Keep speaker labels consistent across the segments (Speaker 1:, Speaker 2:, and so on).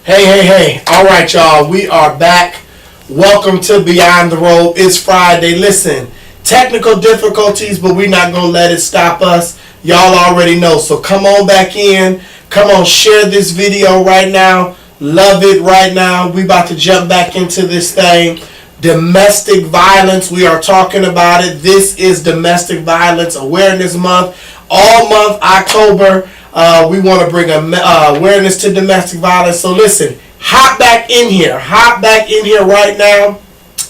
Speaker 1: Hey. All right, y'all. We are back. Welcome to Beyond the Robe. It's Friday. Listen, technical difficulties, but we're not going to let it stop us. Y'all already know. So come on back in. Come on, share this video right now. Love it right now. We about to jump back into this thing. Domestic violence. We are talking about it. This is Domestic Violence Awareness Month. All month, October. We want to bring awareness to domestic violence. So listen, hop back in here. Hop back in here right now.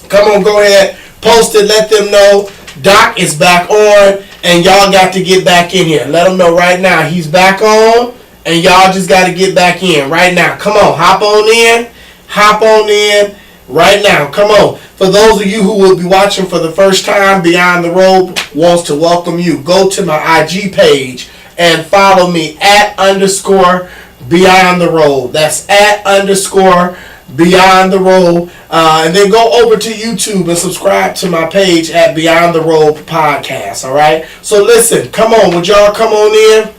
Speaker 1: Come on, go ahead. Post it. Let them know Doc is back on. And y'all got to get back in here. Let them know right now he's back on. And y'all just got to get back in right now. Come on. Hop on in. Hop on in right now. Come on. For those of you who will be watching for the first time, Beyond the Robe wants to welcome you. Go to my IG page and follow me @_ Beyond the Robe. That's @_ Beyond the Robe. And then go over to YouTube and subscribe to my page at Beyond the Robe Podcast. All right? So listen, come on. Would y'all come on in?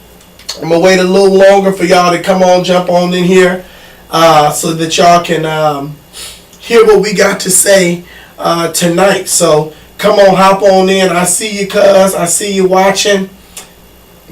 Speaker 1: I'm going to wait a little longer for y'all to come on, jump on in here so that y'all can hear what we got to say tonight. So come on, hop on in. I see you, cuz. I see you watching.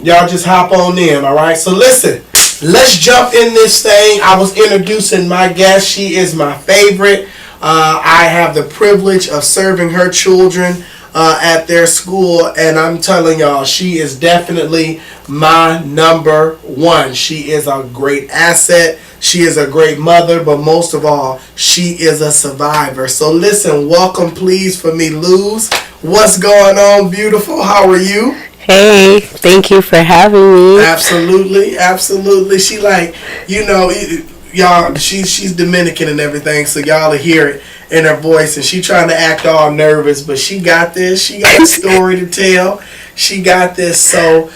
Speaker 1: Y'all just hop on in, all right? So listen, let's jump in this thing. I was introducing my guest. She is my favorite. I have the privilege of serving her children at their school, and I'm telling y'all, she is definitely my number one. She is a great asset. She is a great mother, but most of all, she is a survivor. So listen, welcome please for me, Luz. What's going on, beautiful? How are you?
Speaker 2: Hey, thank you for having me.
Speaker 1: Absolutely. She like, y'all, she's Dominican and everything, so y'all will hear it in her voice, and she trying to act all nervous, but she got this. She got a story to tell. She got this. So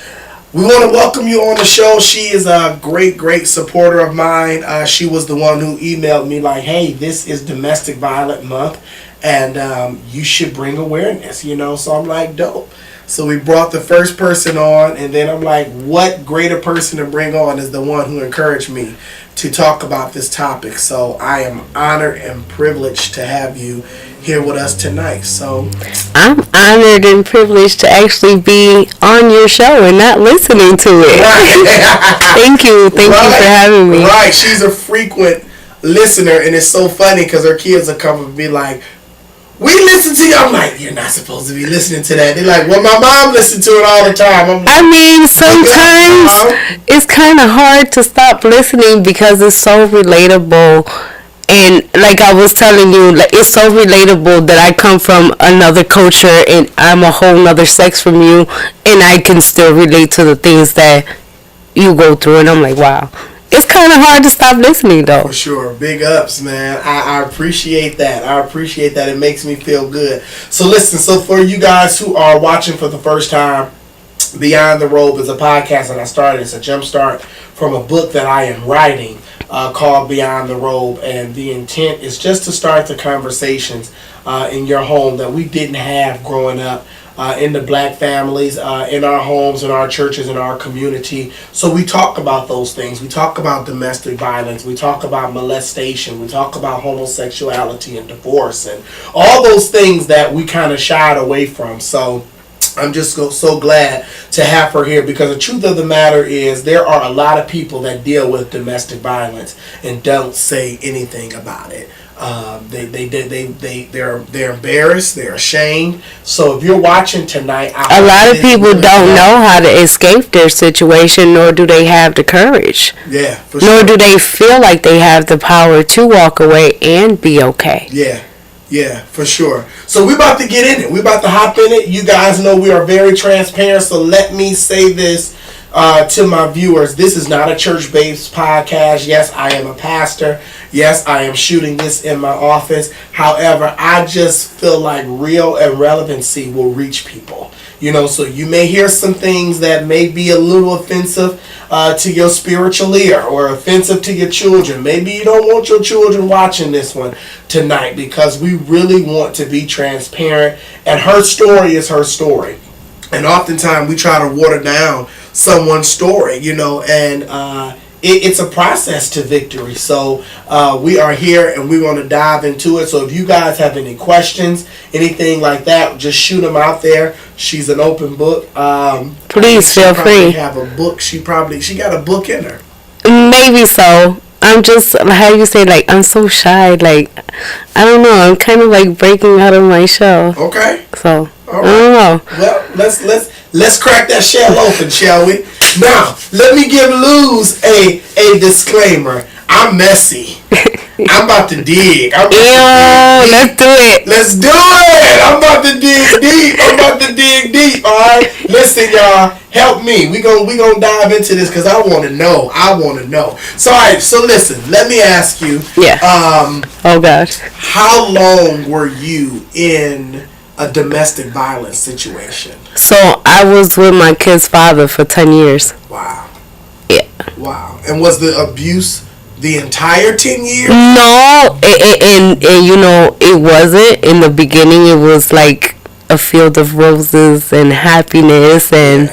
Speaker 1: we want to welcome you on the show. She is a great supporter of mine. She was the one who emailed me like, hey, this is Domestic Violence Month, and you should bring awareness, So I'm like, dope. So we brought the first person on, and then I'm like, what greater person to bring on is the one who encouraged me to talk about this topic. So I am honored and privileged to have you here with us tonight. So
Speaker 2: I'm honored and privileged to actually be on your show and not listening to it.
Speaker 1: Right.
Speaker 2: Thank you for having me.
Speaker 1: Right, she's a frequent listener, and it's so funny because her kids will come and be like, we listen to you. I'm like, you're not supposed to be listening to that. They're like, well, my mom listened to it all the time.
Speaker 2: Sometimes it's kind of hard to stop listening because it's so relatable. And like I was telling you, it's so relatable that I come from another culture and I'm a whole nother sex from you, and I can still relate to the things that you go through. And I'm like, wow. It's kind of hard to stop listening, though.
Speaker 1: For sure. Big ups, man. I appreciate that. It makes me feel good. So listen, so for you guys who are watching for the first time, Beyond the Robe is a podcast, and I started as a jumpstart from a book that I am writing called Beyond the Robe, and the intent is just to start the conversations in your home that we didn't have growing up. In the black families, in our homes, in our churches, in our community. So we talk about those things. We talk about domestic violence. We talk about molestation. We talk about homosexuality and divorce and all those things that we kind of shied away from. So I'm just so glad to have her here, because the truth of the matter is there are a lot of people that deal with domestic violence and don't say anything about it. They're embarrassed, they're ashamed. So if you're watching tonight,
Speaker 2: a lot of people don't know how to escape their situation, nor do they have the courage.
Speaker 1: Yeah, for
Speaker 2: sure. Nor do they feel like they have the power to walk away and be okay.
Speaker 1: Yeah, for sure. So we're about to get in it. We're about to hop in it. You guys know we are very transparent, so let me say this to my viewers. This is not a church-based podcast. Yes, I am a pastor. Yes, I am shooting this in my office. However, I just feel like real and relevancy will reach people. So you may hear some things that may be a little offensive to your spiritual ear or offensive to your children. Maybe you don't want your children watching this one tonight, because we really want to be transparent, and her story is her story. And oftentimes we try to water down someone's story, and it's a process to victory. So we are here and we want to dive into it. So if you guys have any questions, anything like that, just shoot them out there. She's an open book.
Speaker 2: Please feel free.
Speaker 1: Have a book. She got a book in her.
Speaker 2: Maybe so. I'm just, how you say, like, I'm so shy. Like, I don't know. I'm kind of like breaking out of my shell.
Speaker 1: Okay.
Speaker 2: So,
Speaker 1: all right.
Speaker 2: I don't know.
Speaker 1: Well, let's crack that shell open, shall we? Now, let me give Luz a disclaimer. I'm messy. I'm about to dig.
Speaker 2: Let's do it.
Speaker 1: Let's do it. I'm about to dig deep. All right. Listen, y'all. Help me. We gonna dive into this because I want to know. So, all right. So, listen. Let me ask you.
Speaker 2: Yeah. Oh gosh.
Speaker 1: How long were you in a domestic violence situation?
Speaker 2: So I was with my kid's father for 10 years.
Speaker 1: Wow.
Speaker 2: Yeah.
Speaker 1: Wow. And was the abuse the entire 10 years?
Speaker 2: No, and you know, it wasn't. In the beginning, it was like a field of roses and happiness, and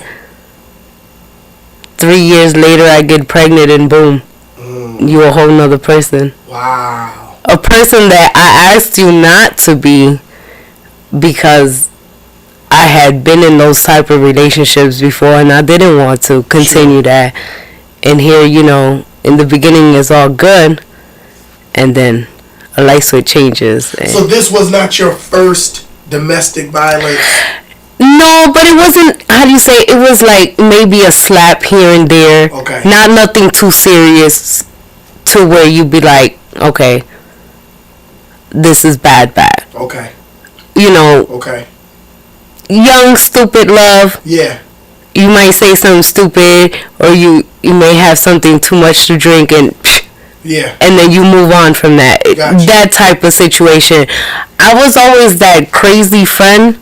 Speaker 2: 3 years later, I get pregnant, and boom, you a whole nother person.
Speaker 1: Wow.
Speaker 2: A person that I asked you not to be, because I had been in those type of relationships before, and I didn't want to continue that. And here, you know, in the beginning it's all good, and then a light switch changes.
Speaker 1: So this was not your first domestic violence?
Speaker 2: No, but it wasn't, how do you say, it was like maybe a slap here and there.
Speaker 1: Okay.
Speaker 2: Not nothing too serious to where you be like, okay, this is bad.
Speaker 1: Okay.
Speaker 2: You know.
Speaker 1: Okay.
Speaker 2: Young, stupid love.
Speaker 1: Yeah.
Speaker 2: You might say something stupid, or you may have something too much to drink, and
Speaker 1: yeah,
Speaker 2: and then you move on from that.
Speaker 1: Gotcha.
Speaker 2: That type of situation. I was always that crazy friend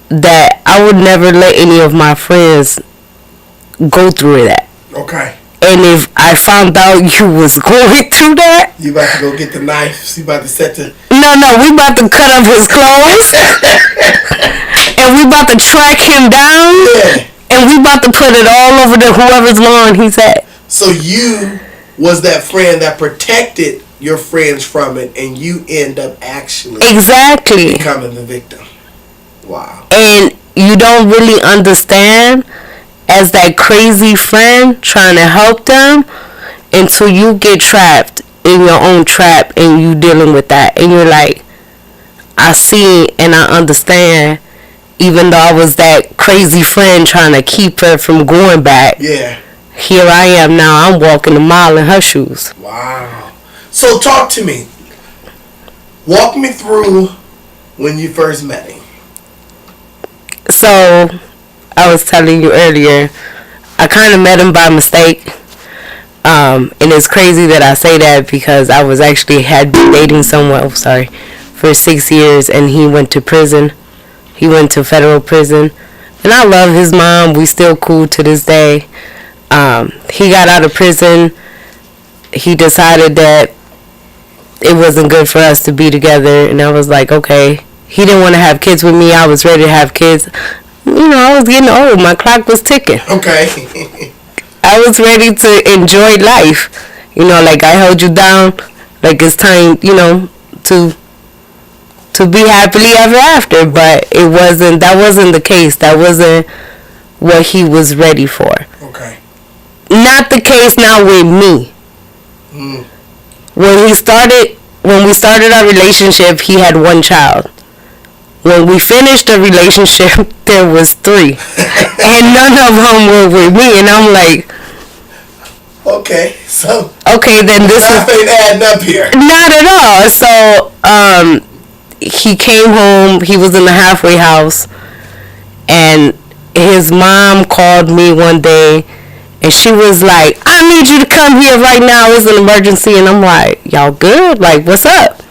Speaker 2: that I would never let any of my friends go through that.
Speaker 1: Okay.
Speaker 2: And if I found out you was going through that,
Speaker 1: you about to go get the knife. You about to set the.
Speaker 2: No, we about to cut up his clothes, and we about to track him down.
Speaker 1: Yeah.
Speaker 2: And we about to put it all over the whoever's lawn he's at.
Speaker 1: So you was that friend that protected your friends from it, and you end up actually becoming the victim. Wow. And
Speaker 2: you don't really understand, as that crazy friend trying to help them, until you get trapped in your own trap and you dealing with that, and you're like, I see and I understand. Even though I was that crazy friend trying to keep her from going back.
Speaker 1: Yeah.
Speaker 2: Here I am now. I'm walking a mile in her shoes.
Speaker 1: Wow. So talk to me. Walk me through when you first met him.
Speaker 2: So, I was telling you earlier, I kind of met him by mistake. And it's crazy that I say that because I was actually had been dating someone, for 6 years, and he went to prison. He went to federal prison, and I love his mom. We still cool to this day. He got out of prison. He decided that it wasn't good for us to be together, and I was like, okay. He didn't want to have kids with me. I was ready to have kids. You know, I was getting old. My clock was ticking.
Speaker 1: Okay.
Speaker 2: I was ready to enjoy life. You know, like I held you down. Like it's time, you know, to be happily ever after, but that wasn't the case. That wasn't what he was ready for.
Speaker 1: Okay.
Speaker 2: Not the case now with me. When we started our relationship, he had 1 child. When we finished the relationship, there was 3. And none of them were with me, and I'm like,
Speaker 1: okay, so
Speaker 2: then this
Speaker 1: ain't adding up here.
Speaker 2: Not at all. So, he came home. He was in the halfway house, and his mom called me one day, and she was like, I need you to come here right now. It's an emergency. And I'm like, y'all good? Like, what's up?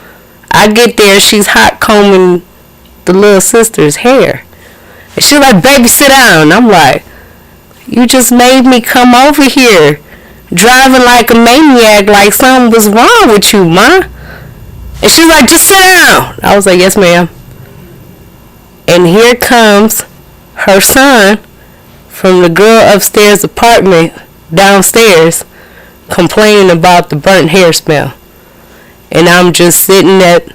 Speaker 2: I get there. She's hot combing the little sister's hair. And she's like, baby, sit down. And I'm like, you just made me come over here driving like a maniac, like something was wrong with you, ma. And she's like, just sit down. I was like, yes, ma'am. And here comes her son from the girl upstairs apartment downstairs complaining about the burnt hair smell. And I'm just sitting at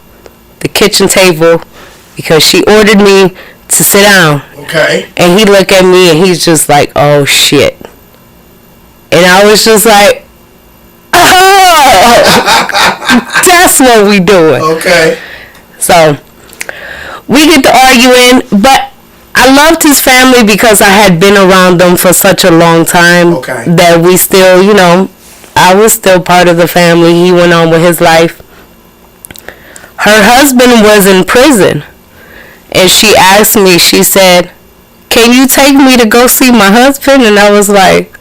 Speaker 2: the kitchen table because she ordered me to sit down.
Speaker 1: Okay.
Speaker 2: And he looked at me and he's just like, oh shit. And I was just like, oh, that's what we doing.
Speaker 1: Okay.
Speaker 2: So we get to arguing, but I loved his family because I had been around them for such a long time.
Speaker 1: Okay.
Speaker 2: That we still, I was still part of the family. He went on with his life. Her husband was in prison, and she asked me, she said, can you take me to go see my husband? And I was like,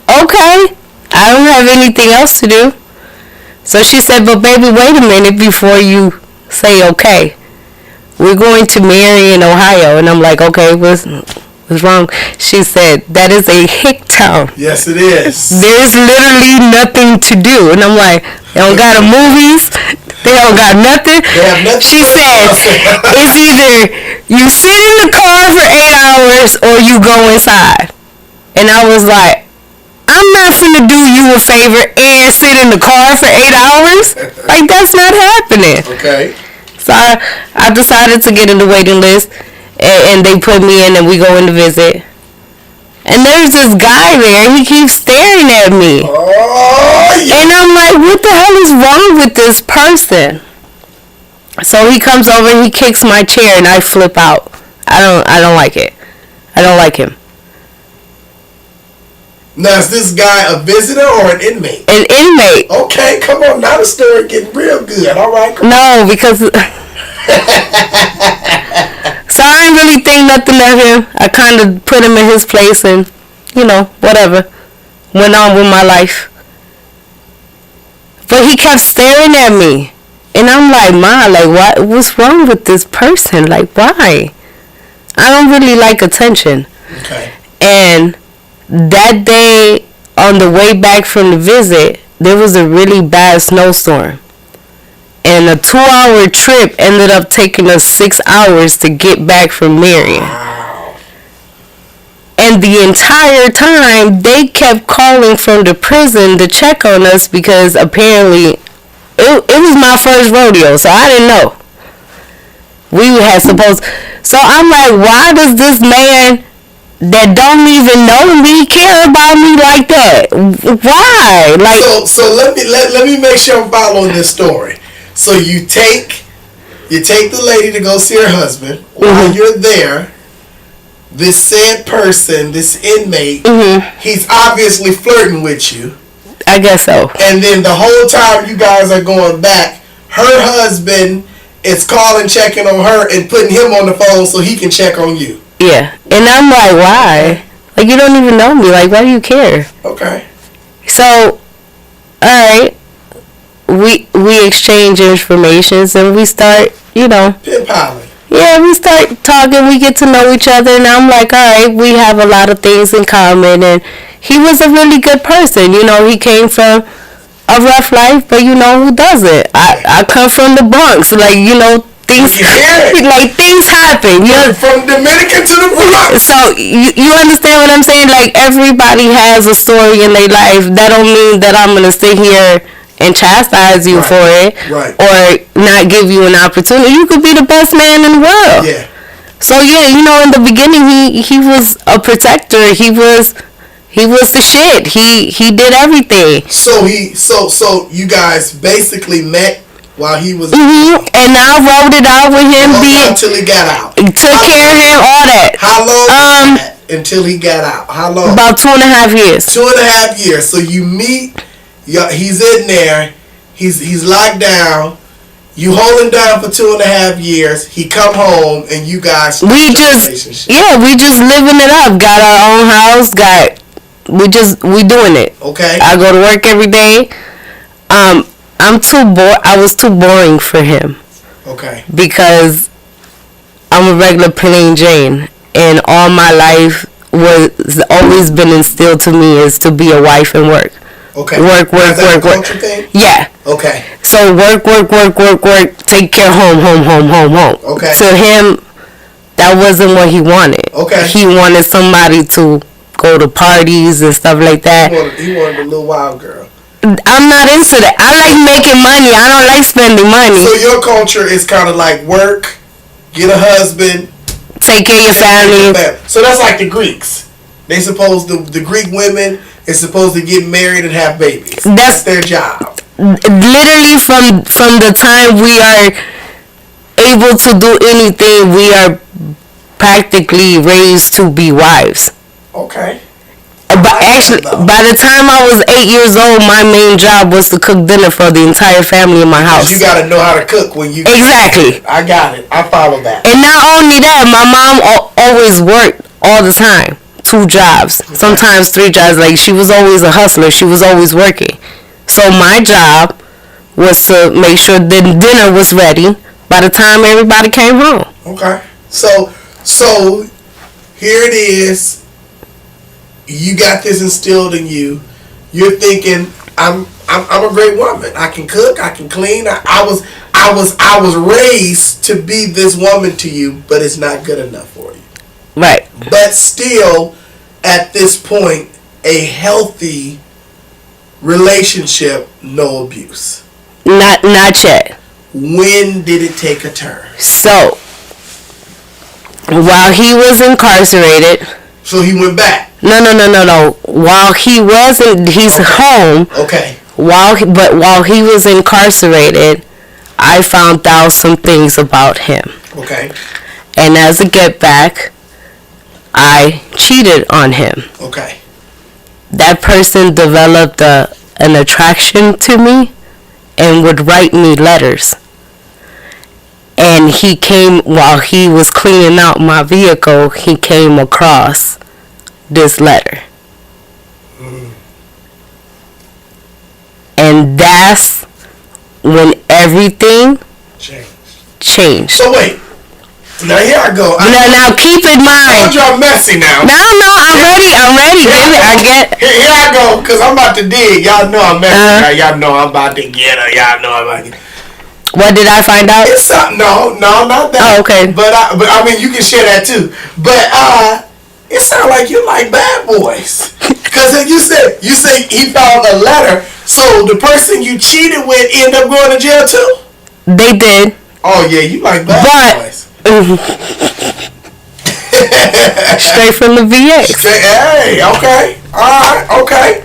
Speaker 2: okay, I don't have anything else to do. So she said, but baby, wait a minute before you say okay. We're going to marry in Ohio. And I'm like, okay, what's wrong? She said, that is a hick town.
Speaker 1: Yes, it is.
Speaker 2: There's literally nothing to do. And I'm like, they don't got movies. They don't got nothing.
Speaker 1: They have nothing.
Speaker 2: She said, it's either you sit in the car for 8 hours or you go inside. And I was like, I'm not finna do you a favor and sit in the car for 8 hours. Like, that's not happening.
Speaker 1: Okay.
Speaker 2: So I decided to get in the waiting list, and they put me in, and we go in to visit. And there's this guy there, and he keeps staring at me.
Speaker 1: Oh, yeah.
Speaker 2: And I'm like, what the hell is wrong with this person? So he comes over and he kicks my chair, and I flip out. I don't like it. I don't like him.
Speaker 1: Now, is this guy a visitor or an inmate?
Speaker 2: An inmate.
Speaker 1: Okay, come on. Now the story getting real good. All right.
Speaker 2: No, because so I didn't really think nothing of him. I kind of put him in his place and, whatever. Went on with my life. But he kept staring at me. And I'm like, Ma, like, what's wrong with this person? Like, why? I don't really like attention.
Speaker 1: Okay.
Speaker 2: And that day, on the way back from the visit, there was a really bad snowstorm. And a 2-hour trip ended up taking us 6 hours to get back from Marion.
Speaker 1: Wow.
Speaker 2: And the entire time, they kept calling from the prison to check on us because apparently it was my first rodeo, so I didn't know. We had supposed... So I'm like, why does this man that don't even know me care about me like that? Why? Like,
Speaker 1: so let me make sure I'm following this story. So you take the lady to go see her husband. While you're there, this said person, this inmate, he's obviously flirting with you.
Speaker 2: I guess so.
Speaker 1: And then the whole time you guys are going back, her husband is calling, checking on her, and putting him on the phone so he can check on you.
Speaker 2: Yeah. And I'm like, why? Like, you don't even know me. Like, why do you care?
Speaker 1: Okay.
Speaker 2: So, alright. We exchange information and we start,
Speaker 1: Pen-piling.
Speaker 2: Yeah, we start talking. We get to know each other. And I'm like, alright, we have a lot of things in common. And he was a really good person. He came from a rough life, but who doesn't? I come from the Bronx. Like, things things happen.
Speaker 1: From Dominican to the Bronx.
Speaker 2: So you understand what I'm saying? Like, everybody has a story in their life. That don't mean that I'm gonna sit here and chastise you for it, or not give you an opportunity. You could be the best man in the world.
Speaker 1: Yeah.
Speaker 2: So in the beginning, he was a protector. He was the shit. He did everything.
Speaker 1: So you guys basically met while he was.
Speaker 2: And I rolled it out with him.
Speaker 1: Until he got out.
Speaker 2: Took care of him. All that.
Speaker 1: How long? Until he got out. How long?
Speaker 2: About 2.5 years.
Speaker 1: 2.5 years. So you meet. He's in there. He's locked down. You hold him down for 2.5 years. He come home and you guys.
Speaker 2: We just living it up. Got our own house. We doing it.
Speaker 1: Okay.
Speaker 2: I go to work every day. I was too boring for him.
Speaker 1: Okay.
Speaker 2: Because I'm a regular plain Jane, and all my life was always been instilled to me is to be a wife and work.
Speaker 1: Okay.
Speaker 2: Work.
Speaker 1: Culture thing?
Speaker 2: Yeah.
Speaker 1: Okay.
Speaker 2: So work. Take care, home.
Speaker 1: Okay.
Speaker 2: To him, that wasn't what he wanted.
Speaker 1: Okay.
Speaker 2: He wanted somebody to go to parties and stuff like that.
Speaker 1: He wanted a little wild girl.
Speaker 2: I'm not into that. I like making money. I don't like spending money.
Speaker 1: So your culture is kind of like work, get a husband,
Speaker 2: take care of your family.
Speaker 1: So that's like the Greeks. They supposed the Greek women is supposed to get married and have babies. That's their job.
Speaker 2: Literally from the time we are able to do anything, we are practically raised to be wives.
Speaker 1: Okay.
Speaker 2: But actually, by the time I was 8 years old, my main job was to cook dinner for the entire family in my house.
Speaker 1: You got to know how to cook when you...
Speaker 2: Exactly.
Speaker 1: I got it. I follow that.
Speaker 2: And not only that, my mom always worked all the time. 2 jobs. Okay. Sometimes 3 jobs. Like, she was always a hustler. She was always working. So my job was to make sure the dinner was ready by the time everybody came home.
Speaker 1: Okay. So here it is. You got this instilled in you. You're thinking, I'm a great woman. I can cook. I can clean. I was raised to be this woman to you, but it's not good enough for you.
Speaker 2: Right.
Speaker 1: But still, at this point, a healthy relationship, no abuse.
Speaker 2: Not yet.
Speaker 1: When did it take a turn?
Speaker 2: So, while he was incarcerated.
Speaker 1: So he went back.
Speaker 2: No. While he wasn't, he's home.
Speaker 1: Okay.
Speaker 2: While he was incarcerated, I found out some things about him.
Speaker 1: Okay.
Speaker 2: And as a get back, I cheated on him.
Speaker 1: Okay.
Speaker 2: That person developed an attraction to me and would write me letters. And he came, while he was cleaning out my vehicle, he came across this letter. And that's when everything changed.
Speaker 1: So wait. Now here I go.
Speaker 2: Now keep in mind.
Speaker 1: Y'all messy now.
Speaker 2: No, I'm ready.
Speaker 1: Here I go, because I'm about to dig. Y'all know I'm messy. Y'all know I'm about to get her. Y'all know I'm about to get her.
Speaker 2: What did I find out?
Speaker 1: It's no, not that.
Speaker 2: Oh, okay.
Speaker 1: But I mean, you can share that too. But it sounds like you like bad boys. Because you say he found a letter. So the person you cheated with ended up going to jail too?
Speaker 2: They did.
Speaker 1: Oh yeah, you like bad boys.
Speaker 2: Straight from the VA.
Speaker 1: Hey, okay. Alright, okay.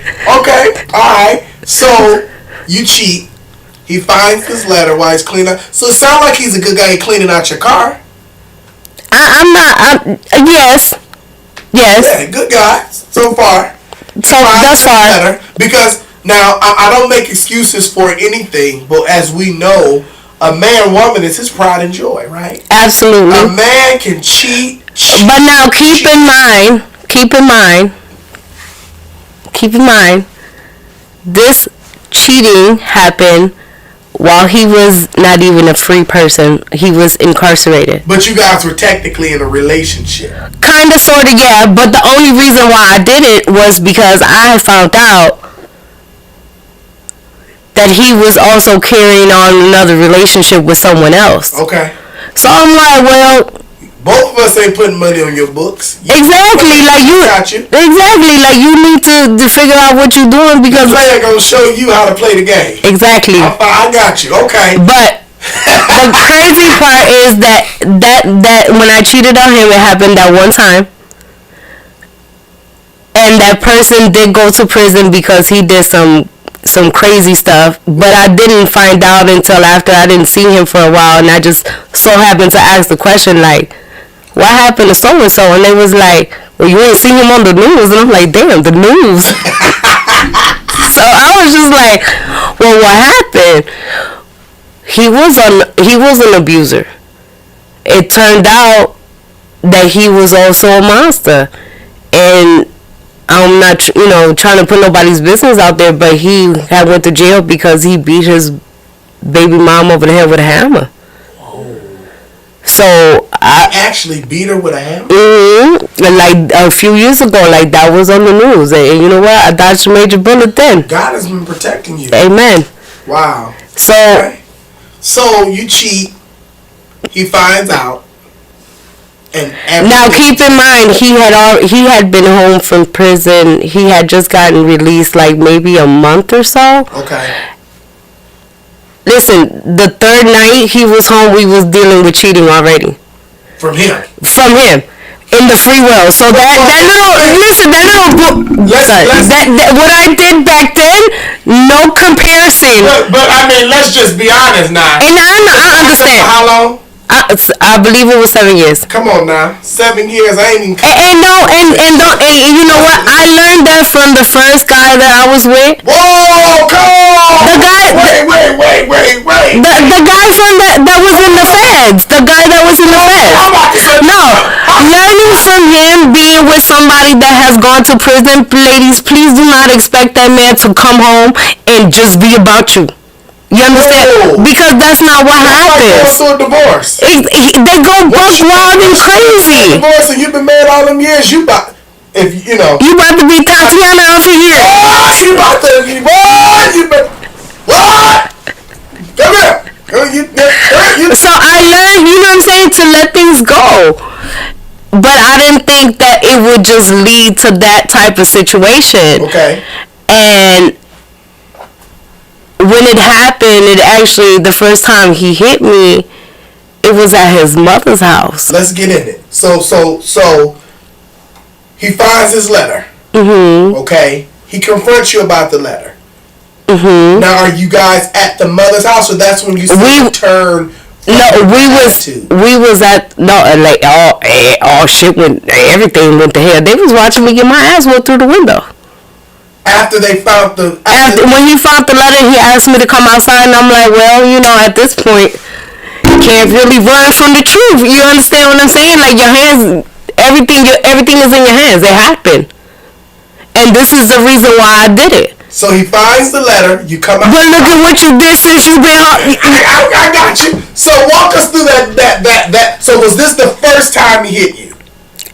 Speaker 1: Alright. So you cheat. He finds this letter while he's cleaning up. So it sounds like he's a good guy cleaning out your car.
Speaker 2: Yes.
Speaker 1: Yeah, good guy so far.
Speaker 2: So thus far.
Speaker 1: Because now I don't make excuses for anything, but as we know, a man, woman is his pride and joy, right?
Speaker 2: Absolutely.
Speaker 1: A man can cheat.
Speaker 2: But now keep in mind, this cheating happened while he was not even a free person. He was incarcerated.
Speaker 1: But you guys were technically in a relationship.
Speaker 2: Kinda, sorta, yeah. But the only reason why I did it was because I found out that he was also carrying on another relationship with someone else.
Speaker 1: Okay.
Speaker 2: So I'm like, well,
Speaker 1: both of us ain't putting money on your books.
Speaker 2: Exactly, like you need to figure out what you're doing, because
Speaker 1: the player gonna show you how to play the game.
Speaker 2: Exactly.
Speaker 1: I got you. Okay.
Speaker 2: But the crazy part is that when I cheated on him, it happened that one time. And that person did go to prison because he did some crazy stuff, but I didn't find out until after I didn't see him for a while, and I just so happened to ask the question, like, what happened to so-and-so? And they was like, well, you ain't seen him on the news. And I'm like, damn, the news. So I was just like, well, what happened? He was an abuser. It turned out that he was also a monster. And I'm not, trying to put nobody's business out there, but he had went to jail because he beat his baby mom over the head with a hammer. So I
Speaker 1: actually beat her with a hammer.
Speaker 2: Like a few years ago, like that was on the news, and you know what? I dodged a major bullet then.
Speaker 1: God has been protecting you.
Speaker 2: Amen.
Speaker 1: Wow.
Speaker 2: So,
Speaker 1: okay. So you cheat. He finds out, And
Speaker 2: now keep in mind he had been home from prison. He had just gotten released like maybe a month or so.
Speaker 1: Okay.
Speaker 2: Listen, the third night he was home, we was dealing with cheating already.
Speaker 1: From him.
Speaker 2: In the free will. So that what I did back then, no comparison.
Speaker 1: But I mean, let's just be honest now.
Speaker 2: And I understand.
Speaker 1: For how long?
Speaker 2: I believe it was 7 years.
Speaker 1: Come on now, 7 years. I ain't even.
Speaker 2: And you know what? I learned that from the first guy that I was with.
Speaker 1: Whoa, come on!
Speaker 2: The guy.
Speaker 1: Wait.
Speaker 2: The guy from that was in the feds. The guy that was in the feds. No, learning from him, being with somebody that has gone to prison. Ladies, please do not expect that man to come home and just be about you. You understand?
Speaker 1: Whoa.
Speaker 2: Because that's not what happens.
Speaker 1: Like going through a divorce.
Speaker 2: They go buck wild and crazy.
Speaker 1: Divorce and you've been married all them years. You about
Speaker 2: You about to be Tatiana out here.
Speaker 1: Oh, you about to be what? Come here.
Speaker 2: So I learned, you know what I'm saying, to let things go. But I didn't think that it would just lead to that type of situation.
Speaker 1: Okay.
Speaker 2: And when it happened, the first time he hit me, it was at his mother's house.
Speaker 1: Let's get in it. So he finds his letter.
Speaker 2: Mm-hmm.
Speaker 1: Okay. He confronts you about the letter.
Speaker 2: Mm-hmm.
Speaker 1: Now, are you guys at the mother's house, or that's when you turn?
Speaker 2: No, we was at like all shit went, everything went to hell. They was watching me get my ass whooped through the window.
Speaker 1: After they found
Speaker 2: when he found the letter, he asked me to come outside, and I'm like, well, at this point, you can't really run from the truth. You understand what I'm saying? Like your hands, everything is in your hands. It happened, and this is the reason why I did it.
Speaker 1: So he finds the letter. You come out.
Speaker 2: But look at what you did since you've been.
Speaker 1: I got you. So walk us through that. So was this the first time he hit you?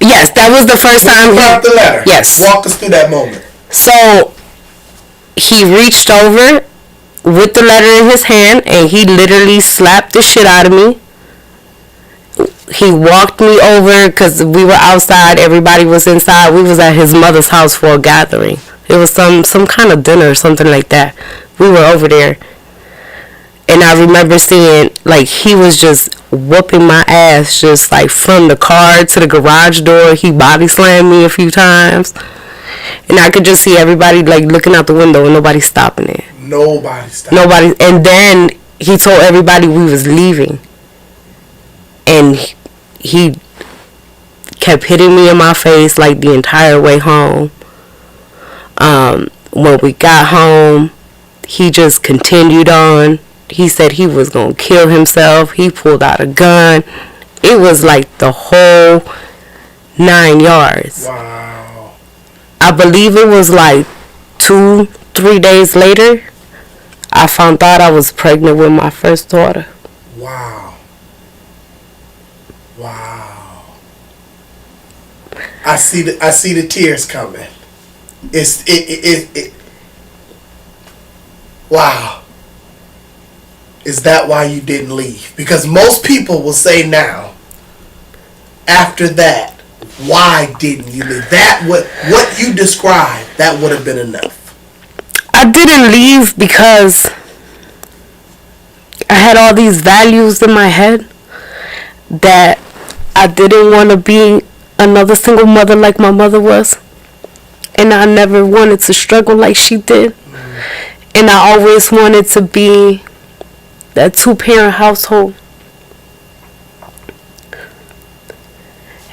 Speaker 2: Yes, that was the first time.
Speaker 1: He found the letter.
Speaker 2: Yes.
Speaker 1: Walk us through that moment.
Speaker 2: So he reached over with the letter in his hand, and he literally slapped the shit out of me. He walked me over because we were outside. Everybody was inside. We was at his mother's house for a gathering. It was some kind of dinner or something like that. We were over there. And I remember seeing, like, he was just whooping my ass, just, like, from the car to the garage door. He body slammed me a few times. And I could just see everybody, like, looking out the window and nobody stopping it. Nobody. And then he told everybody we was leaving. And he kept hitting me in my face, like, the entire way home. When we got home, he just continued on. He said he was going to kill himself. He pulled out a gun. It was like the whole 9 yards.
Speaker 1: Wow.
Speaker 2: I believe it was like 2-3 days later, I found out I was pregnant with my first daughter.
Speaker 1: Wow. I see the tears coming. Wow. Is that why you didn't leave? Because most people will say now, after that, why didn't you leave? That what you described, that would have been enough.
Speaker 2: I didn't leave because I had all these values in my head that I didn't want to be another single mother like my mother was. And I never wanted to struggle like she did. And I always wanted to be that 2-parent household.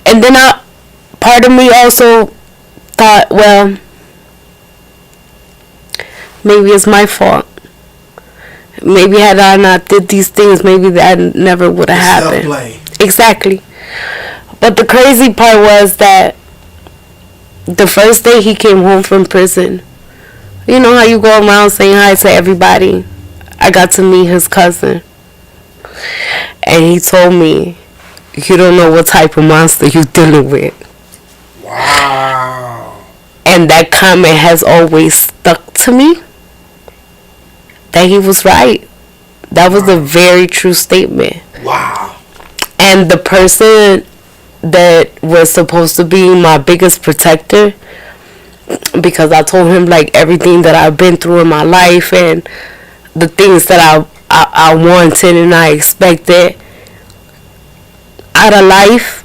Speaker 2: And then part of me also thought, well, maybe it's my fault. Maybe had I not did these things, maybe that never would have happened.
Speaker 1: Self-blame.
Speaker 2: Exactly. But the crazy part was that the first day he came home from prison, you know how you go around saying hi to everybody? I got to meet his cousin. And he told me, you don't know what type of monster you're dealing with.
Speaker 1: Wow.
Speaker 2: And that comment has always stuck to me. That he was right. That was a very true statement.
Speaker 1: Wow.
Speaker 2: And the person that was supposed to be my biggest protector, because I told him like everything that I've been through in my life and the things that I wanted and I expected out of life.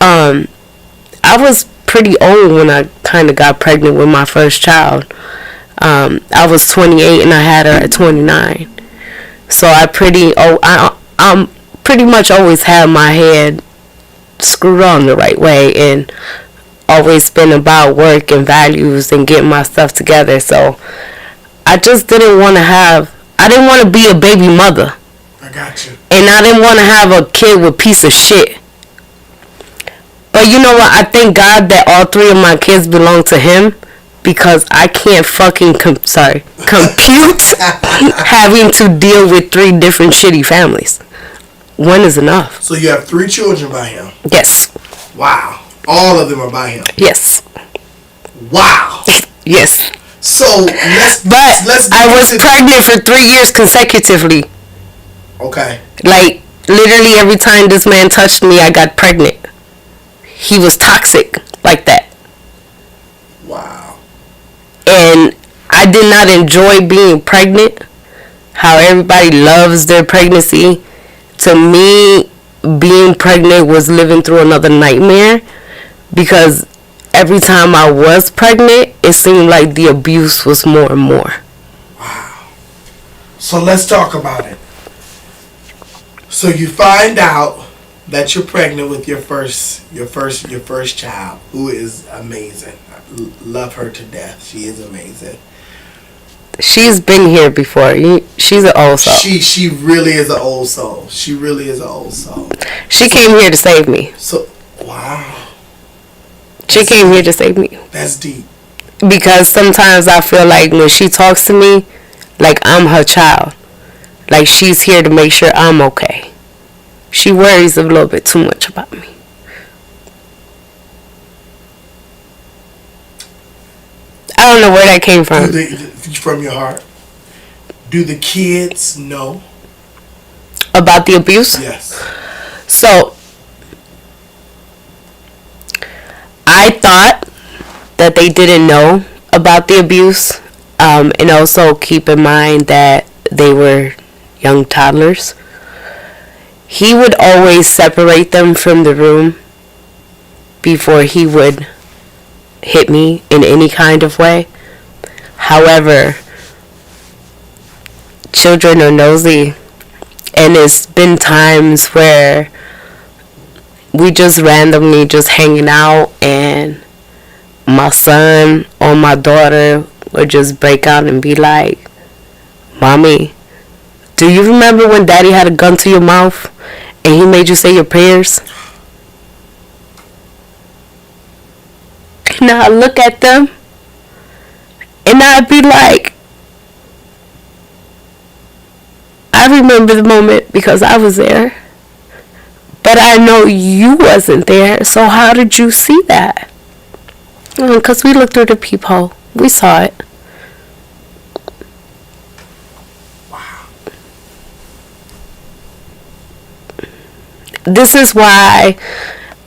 Speaker 2: I was pretty old when I kind of got pregnant with my first child. I was 28 and I had her at 29. So I'm pretty much always had my head screwed on the right way and always been about work and values and getting my stuff together. So I just didn't want to be a baby mother.
Speaker 1: I got you.
Speaker 2: And I didn't want to have a kid with piece of shit. But you know what? I thank God that all three of my kids belong to him, because I can't fucking compute having to deal with 3 different shitty families. One is enough.
Speaker 1: So you have 3 children by him?
Speaker 2: Yes.
Speaker 1: Wow. All of them are by him?
Speaker 2: Yes.
Speaker 1: Wow.
Speaker 2: Yes.
Speaker 1: So
Speaker 2: I was pregnant for 3 years consecutively.
Speaker 1: Okay.
Speaker 2: Like, literally every time this man touched me, I got pregnant. He was toxic like that.
Speaker 1: Wow.
Speaker 2: And I did not enjoy being pregnant. How everybody loves their pregnancy. To me, being pregnant was living through another nightmare, because every time I was pregnant, it seemed like the abuse was more and more.
Speaker 1: Wow. So let's talk about it. So you find out that you're pregnant with your first child, who is amazing. I love her to death. She is amazing.
Speaker 2: She's been here before. She's an old soul.
Speaker 1: She really is an old soul. She really is an old soul.
Speaker 2: She came here to save me.
Speaker 1: So wow.
Speaker 2: She came here to save me.
Speaker 1: That's deep.
Speaker 2: Because sometimes I feel like when she talks to me, like I'm her child. Like she's here to make sure I'm okay. She worries a little bit too much about me. I don't know where that came from.
Speaker 1: From your heart. Do the kids know
Speaker 2: about the abuse?
Speaker 1: Yes.
Speaker 2: So I thought that they didn't know about the abuse, and also keep in mind that they were young toddlers. He would always separate them from the room before he would hit me in any kind of way. However, children are nosy, and it's been times where we just randomly just hanging out, and my son or my daughter would just break out and be like, "Mommy, do you remember when Daddy had a gun to your mouth and he made you say your prayers?" And I look at them and I'd be like, I remember the moment because I was there. But I know you wasn't there, so how did you see that? Because we looked through the peephole. We saw it.
Speaker 1: Wow.
Speaker 2: This is why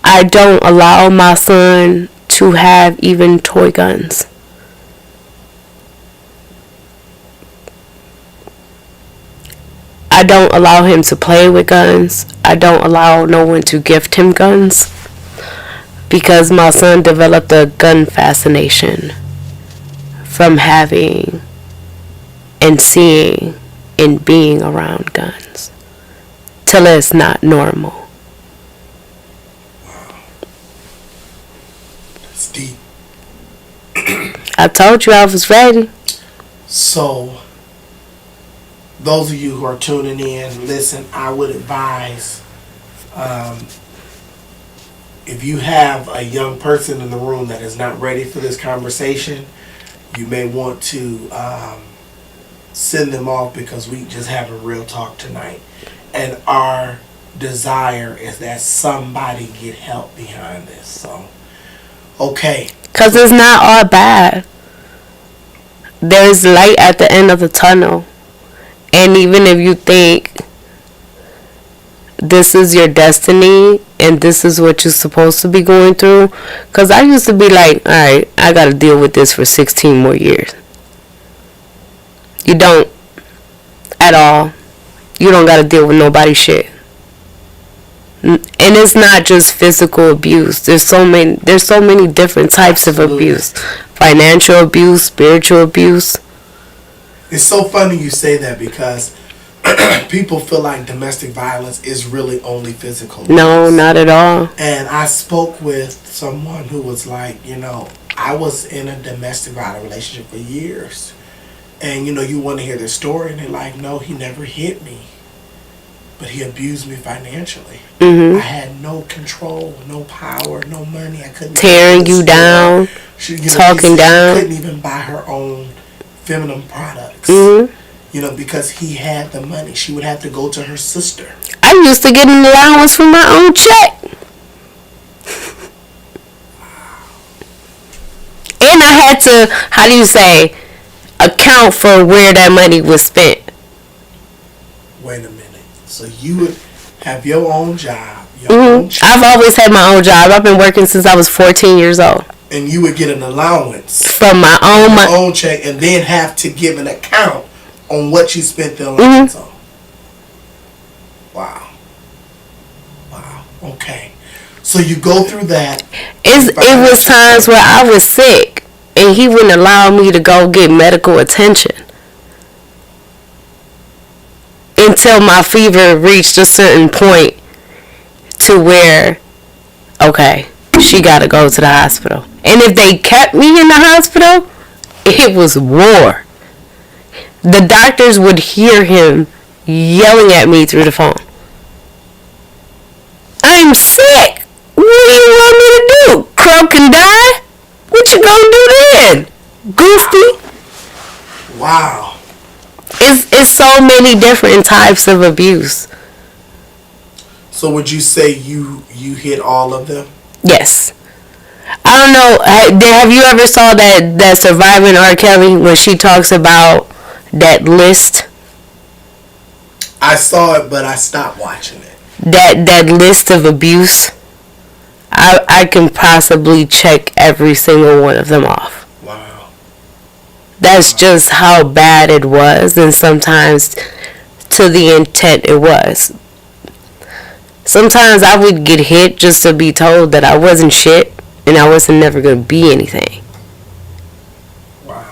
Speaker 2: I don't allow my son to have even toy guns. I don't allow him to play with guns. I don't allow no one to gift him guns, because my son developed a gun fascination from having and seeing and being around guns till it's not normal.
Speaker 1: Wow. That's deep.
Speaker 2: I told you I was ready.
Speaker 1: So, those of you who are tuning in, listen, I would advise, if you have a young person in the room that is not ready for this conversation, you may want to send them off, because we just have a real talk tonight. And our desire is that somebody get help behind this. So, okay.
Speaker 2: Because it's not all bad. There's light at the end of the tunnel. And even if you think this is your destiny and this is what you're supposed to be going through. Because I used to be like, alright, I got to deal with this for 16 more years. You don't. At all. You don't got to deal with nobody's shit. And it's not just physical abuse. There's so many different types of abuse. Financial abuse, spiritual abuse.
Speaker 1: It's so funny you say that because people feel like domestic violence is really only physical abuse.
Speaker 2: No, not at all.
Speaker 1: And I spoke with someone who was like, I was in a domestic violence relationship for years. And, you want to hear their story, and they're like, no, he never hit me. But he abused me financially.
Speaker 2: Mm-hmm.
Speaker 1: I had no control, no power, no money. I couldn't
Speaker 2: tearing you down, talking down.
Speaker 1: She couldn't even buy her own feminine products.
Speaker 2: Mm-hmm.
Speaker 1: Because he had the money. She would have to go to her sister.
Speaker 2: I used to get an allowance from my own check. And I had to, how do you say, account for where that money was spent.
Speaker 1: Wait a minute. So you would have your own job.
Speaker 2: I've always had my own job. I've been working since I was 14 years old.
Speaker 1: And you would get an allowance
Speaker 2: from my own
Speaker 1: check, and then have to give an account on what you spent the allowance on. Wow. Okay. So you go through that.
Speaker 2: It was times where I was sick, and he wouldn't allow me to go get medical attention until my fever reached a certain point to where, okay, she got to go to the hospital. And if they kept me in the hospital, it was war. The doctors would hear him yelling at me through the phone. I'm sick. What do you want me to do? Croak and die? What you gonna do then? Goofy?
Speaker 1: Wow.
Speaker 2: It's so many different types of abuse.
Speaker 1: So would you say you hit all of them?
Speaker 2: Yes. I don't know. Have you ever saw that Surviving R. Kelly when she talks about that list?
Speaker 1: I saw it, but I stopped watching it.
Speaker 2: That list of abuse. I can possibly check every single one of them off.
Speaker 1: Wow.
Speaker 2: That's just how bad it was, and sometimes to the intent it was. Sometimes I would get hit just to be told that I wasn't shit and I wasn't never going to be anything.
Speaker 1: Wow.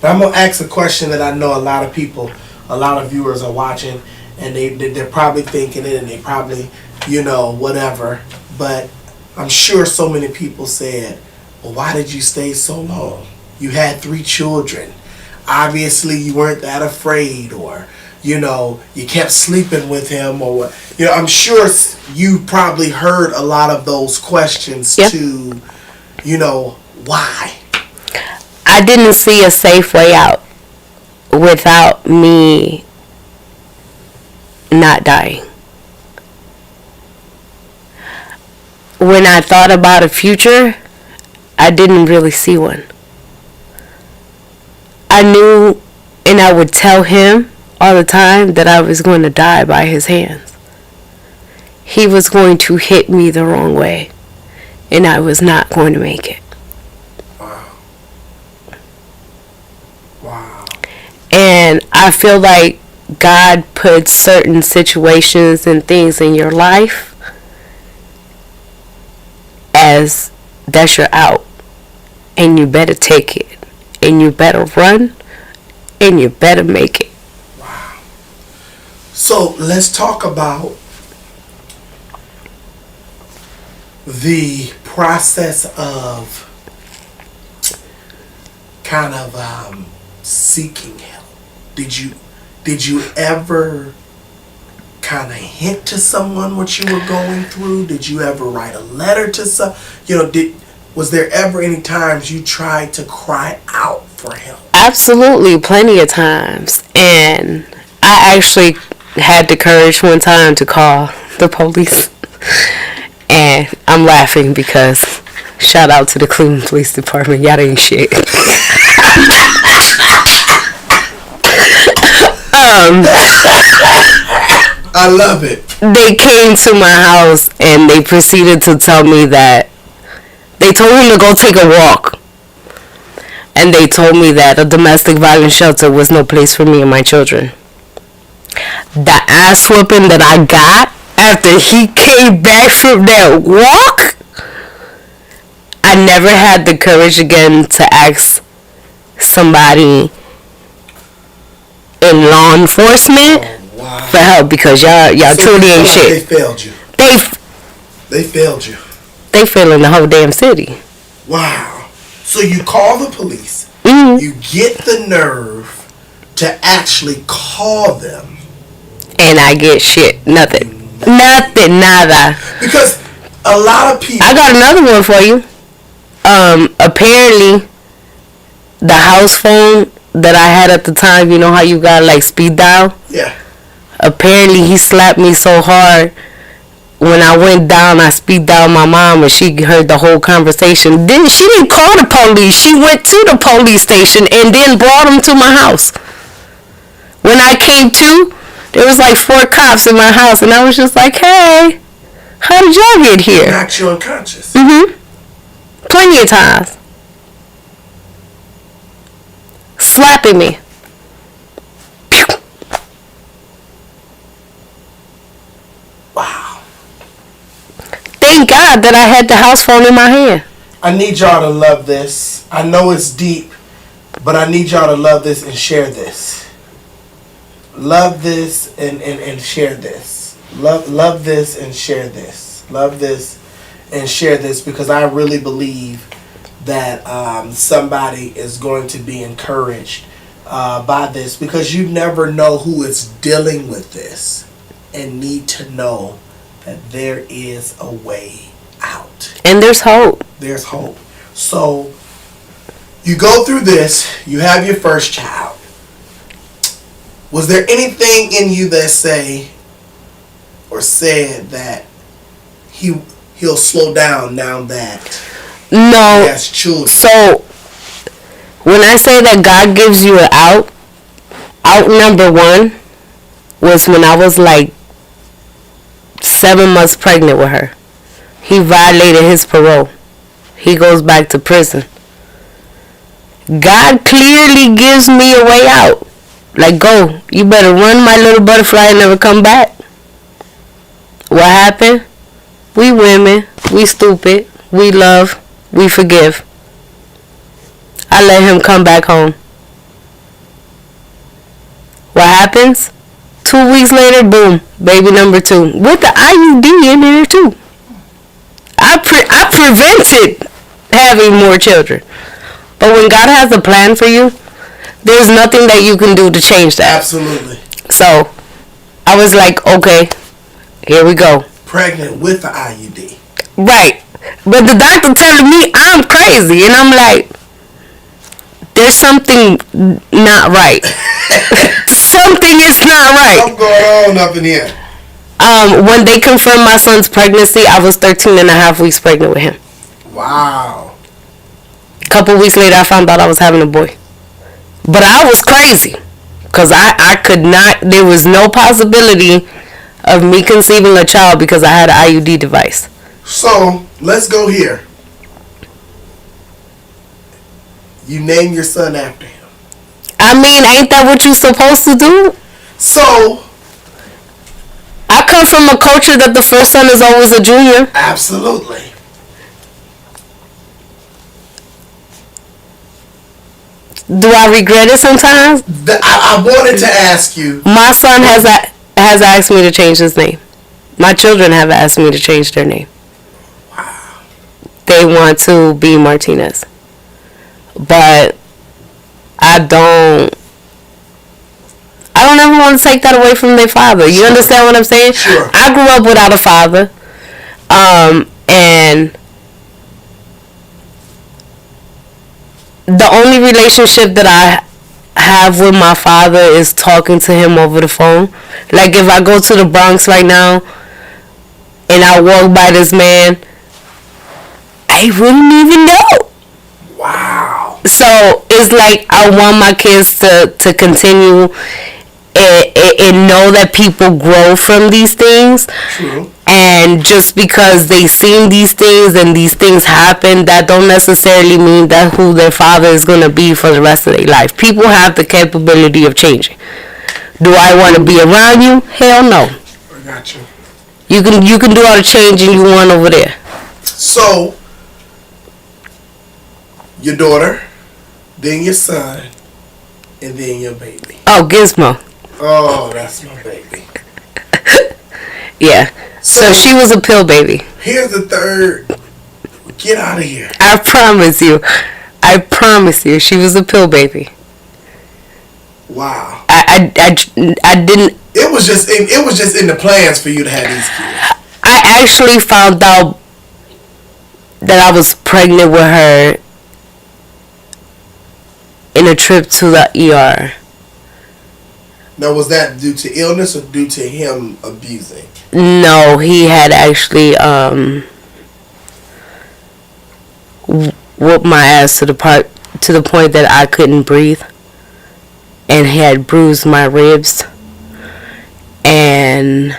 Speaker 1: Now I'm going to ask a question that I know a lot of people, a lot of viewers are watching, and they're probably thinking it, and they probably, whatever. But I'm sure so many people said, well, why did you stay so long? You had 3 children. Obviously, you weren't that afraid, or, you kept sleeping with him, or, I'm sure you probably heard a lot of those questions too, why?
Speaker 2: I didn't see a safe way out without me not dying. When I thought about a future, I didn't really see one. I knew, and I would tell him all the time, that I was going to die by his hands. He was going to hit me the wrong way, and I was not going to make it.
Speaker 1: Wow.
Speaker 2: And I feel like God puts certain situations and things in your life as that's your out, and you better take it, and you better run, and you better make it.
Speaker 1: Wow. So let's talk about the process of kind of seeking help. Did you ever kind of hint to someone what you were going through? Did you ever write a letter to some? Was there ever any times you tried to cry out for help?
Speaker 2: Absolutely, plenty of times. And I actually had the courage one time to call the police. And I'm laughing because shout out to the Cleveland Police Department. Y'all ain't shit.
Speaker 1: I love it.
Speaker 2: they came to my house and they proceeded to tell me that they told him to go take a walk. And they told me that a domestic violence shelter was no place for me and my children. The ass whooping that I got after he came back from that walk, I never had the courage again to ask somebody in law enforcement for help because y'all truly ain't shit.
Speaker 1: They failed you. They failed you.
Speaker 2: They failing the whole damn city.
Speaker 1: Wow. So you call the police.
Speaker 2: Mm-hmm.
Speaker 1: You get the nerve to actually call them.
Speaker 2: And I get shit. Nothing. Nada.
Speaker 1: Because a lot of people...
Speaker 2: I got another one for you. Apparently, the house phone that I had at the time, you know how you got like speed dial?
Speaker 1: Yeah.
Speaker 2: Apparently, he slapped me so hard. When I went down, I speed dialed my mom and she heard the whole conversation. She didn't call the police. She went to the police station and then brought them to my house. When I came to, there was like 4 cops in my house and I was just like, hey, how did y'all get here?
Speaker 1: Knocked you unconscious.
Speaker 2: Mm-hmm. Plenty of times. Slapping me.
Speaker 1: Wow.
Speaker 2: Thank God that I had the house phone in my hand.
Speaker 1: I need y'all to love this. I know it's deep, but I need y'all to love this and share this. Love this and share this. Love this and share this. Love this and share this because I really believe that somebody is going to be encouraged by this because you never know who is dealing with this and need to know that there is a way out.
Speaker 2: And there's hope.
Speaker 1: There's hope. So, you go through this, you have your first child. Was there anything in you that said that he'll slow down now that
Speaker 2: no,
Speaker 1: he has children?
Speaker 2: So, when I say that God gives you an out number 1 was when I was like 7 months pregnant with her. He violated his parole. He goes back to prison. God clearly gives me a way out. Like, go. You better run, my little butterfly, and never come back. What happened? We women. We stupid. We love. We forgive. I let him come back home. What happens? 2 weeks later, boom, baby number 2 with the IUD in there too. I prevented having more children, but when God has a plan for you, there's nothing that you can do to change that.
Speaker 1: Absolutely.
Speaker 2: So I was like, okay, here we go.
Speaker 1: Pregnant with the IUD.
Speaker 2: Right, but the doctor telling me I'm crazy, and I'm like, there's something not right. Something is not right.
Speaker 1: What's going on up in here?
Speaker 2: When they confirmed my son's pregnancy, I was 13 and a half weeks pregnant with him.
Speaker 1: Wow.
Speaker 2: A couple weeks later, I found out I was having a boy. But I was crazy. Because I could not, there was no possibility of me conceiving a child because I had an IUD device.
Speaker 1: So, let's go here. You name your son after him.
Speaker 2: I mean, ain't that what you're supposed to do?
Speaker 1: So,
Speaker 2: I come from a culture that the first son is always a junior.
Speaker 1: absolutely.
Speaker 2: Do I regret it sometimes?
Speaker 1: I wanted to ask you.
Speaker 2: My son has asked me to change his name. My children have asked me to change their name.
Speaker 1: Wow.
Speaker 2: They want to be Martinez. But I don't ever want to take that away from their father. You understand what I'm saying?
Speaker 1: Sure.
Speaker 2: I grew up without a father. And the only relationship that I have with my father is talking to him over the phone. Like if I go to the Bronx right now and I walk by this man, I wouldn't even know.
Speaker 1: Wow.
Speaker 2: So it's like I want my kids to continue and know that people grow from these things.
Speaker 1: True.
Speaker 2: And just because they seen these things and these things happen, that don't necessarily mean that who their father is going to be for the rest of their life. People have the capability of changing. Do I want to be around you? Hell no.
Speaker 1: I got you.
Speaker 2: You can do all the changing you want over there.
Speaker 1: So, your daughter, then your son, and then your baby.
Speaker 2: Oh, Gizmo.
Speaker 1: Oh, that's my baby.
Speaker 2: Yeah. So she was a pill baby.
Speaker 1: Here's the third. Get out of here.
Speaker 2: I promise you. She was a pill baby.
Speaker 1: Wow.
Speaker 2: I didn't.
Speaker 1: It was just in the plans for you to have these kids.
Speaker 2: I actually found out that I was pregnant with her in a trip to the ER.
Speaker 1: Now, was that due to illness or due to him abusing?
Speaker 2: No, he had actually whooped my ass to the point that I couldn't breathe, and he had bruised my ribs, and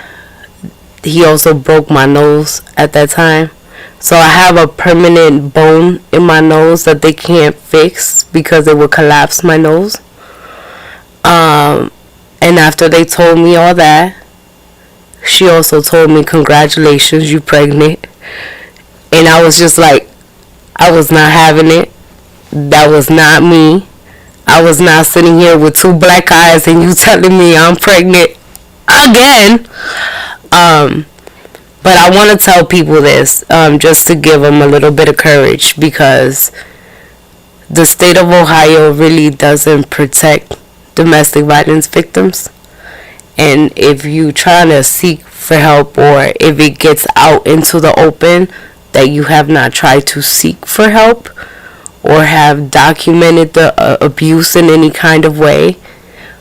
Speaker 2: he also broke my nose at that time. So I have a permanent bone in my nose that they can't fix because it would collapse my nose. And after they told me all that, she also told me, congratulations, you pregnant. And I was just like, I was not having it. That was not me. I was not sitting here with two black eyes and you telling me I'm pregnant again. But I want to tell people this, just to give them a little bit of courage, because the state of Ohio really doesn't protect domestic violence victims. And if you trying to seek for help, or if it gets out into the open that you have not tried to seek for help or have documented the abuse in any kind of way,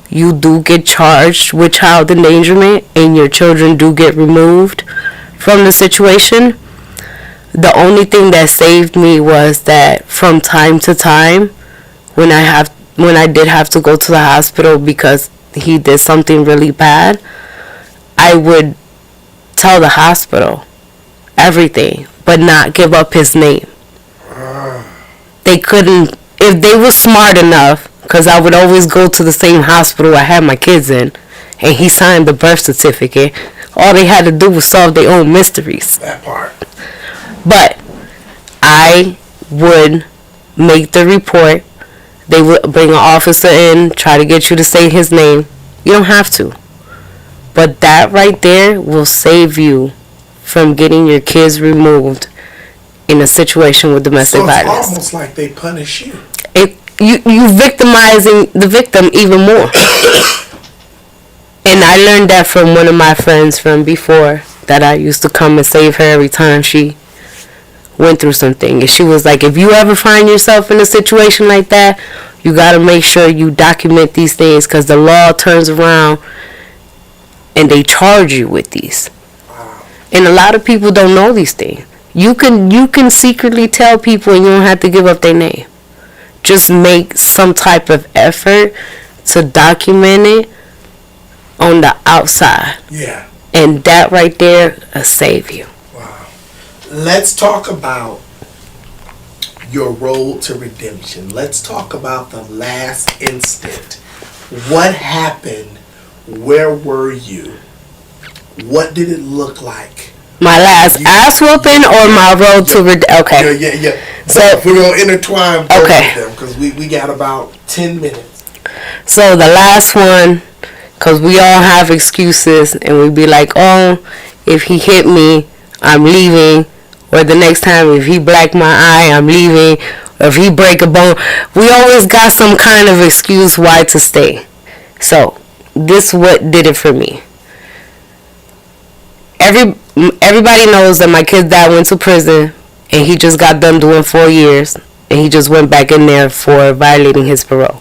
Speaker 2: you do get charged with child endangerment and your children do get removed from the situation. The only thing that saved me was that from time to time, when I did have to go to the hospital because he did something really bad, I would tell the hospital everything, but not give up his name. They couldn't, if they were smart enough, because I would always go to the same hospital I had my kids in, and he signed the birth certificate. All they had to do was solve their own mysteries.
Speaker 1: That part.
Speaker 2: But I would make the report. They would bring an officer in, try to get you to say his name. You don't have to. But that right there will save you from getting your kids removed in a situation with domestic violence.
Speaker 1: It's almost like they punish you.
Speaker 2: You victimizing the victim even more. And I learned that from one of my friends from before, that I used to come and save her every time she went through something. And she was like, if you ever find yourself in a situation like that, you got to make sure you document these things, because the law turns around and they charge you with these.
Speaker 1: Wow.
Speaker 2: And a lot of people don't know these things. You can secretly tell people and you don't have to give up their name. Just make some type of effort to document it on the outside.
Speaker 1: Yeah.
Speaker 2: And that right there will save you.
Speaker 1: Wow. Let's talk about your road to redemption. Let's talk about the last instant. What happened? Where were you? What did it look like?
Speaker 2: My last ass whooping or my road to redemption? Okay.
Speaker 1: Yeah.
Speaker 2: So
Speaker 1: we're going to intertwine both
Speaker 2: okay.
Speaker 1: of them, because we got about 10 minutes.
Speaker 2: So the last one, because we all have excuses and we be like, oh, if he hit me, I'm leaving. Or the next time, if he black my eye, I'm leaving. Or if he break a bone. We always got some kind of excuse why to stay. So this what did it for me. Everybody knows that my kid's dad went to prison, and he just got done doing 4 years, and he just went back in there for violating his parole.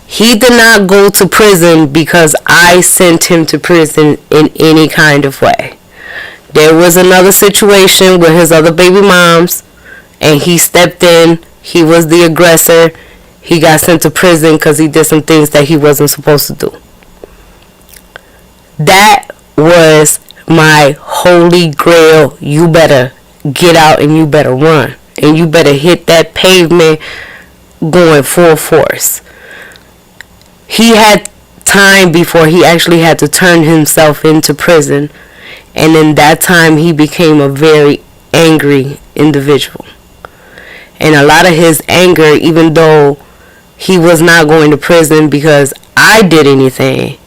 Speaker 2: He did not go to prison because I sent him to prison in any kind of way. There was another situation with his other baby moms, and he stepped in. He was the aggressor. He got sent to prison because he did some things that he wasn't supposed to do. That was my holy grail. You better get out and you better run. And you better hit that pavement going full force. He had time before he actually had to turn himself into prison. And in that time, he became a very angry individual. And a lot of his anger, even though he was not going to prison because I did anything,